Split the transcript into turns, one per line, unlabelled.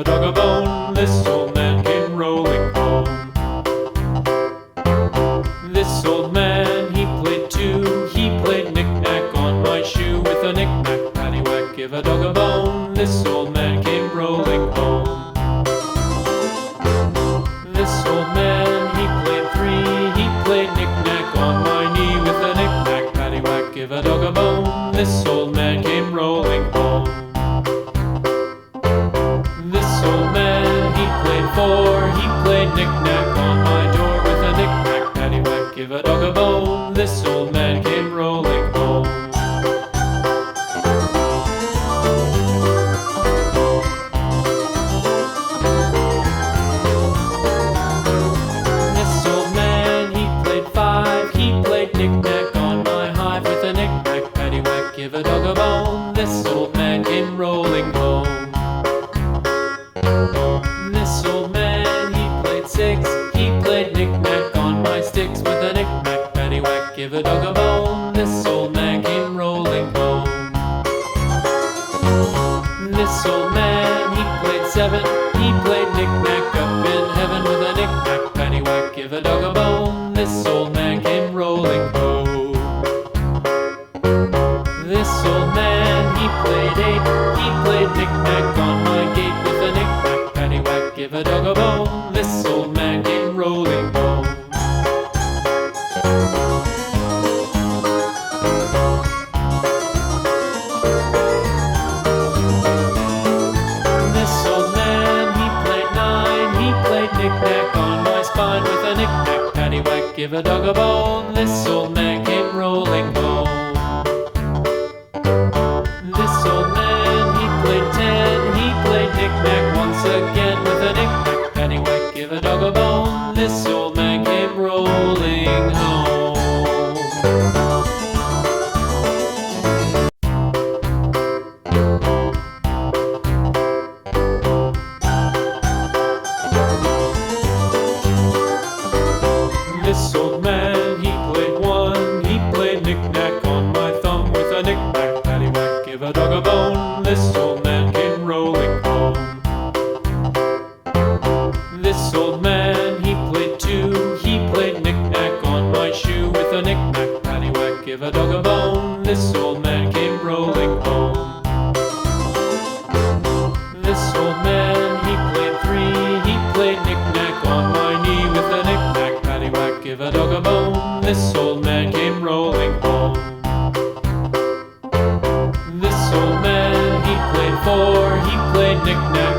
a dog a bone. This old man came rolling home. This old man, he played too. He played knick-knack on my shoe. With a knick-knack, paddywhack, give a dog a bone. This old man came rolling home. This old man, he played three. He played knick-knack on my knee. With a knick-knack, paddywhack, give a dog a bone. This old man came rolling home. This old man, he played four. He played knick-knack on my door. With a knick-knack, paddywhack, give a dog a bone. This old man came rolling home. This old man, he played five. He played knick-knack on my hive. With a knick-knack, paddywhack, give a dog a bone. This old man came rolling home. This old man, he played six. He played knick-knack on my sticks. With a knick-knack, paddywhack, give a dog a bone. This old man came rolling home. This old man, he played seven. He played knick-knack up in heaven. With a knick-knack, paddywhack, give a dog a bone. This old man came rolling home. This old man, he played eight. He played knick-knack on my gate. With a knick-knack, paddywhack, give a dog a bone. This old man came rolling home. This old man, he played nine. He played knick-knack on my spine. With a knick-knack, paddywhack, give a dog a bone. This old man came rolling home. This old man, he played ten. He played knick-knack once again. With a knick-knack, paddywhack, give a dog a bone. This old man came rolling home. This old man, he played one. He played knick-knack on my thumb. With a knick-knack, paddywhack, give a dog a bone. This old man came rolling home. This old man, he played two. He played knick-knack on my shoe. With a knick-knack, paddywhack, give a dog a bone. This old man came rolling home. This old man, he played three. He played knick-knack on my knee. With a knick-knack, paddywhack, give a dog a bone. This old man came rolling home. This old man, he played four. He played knick-knack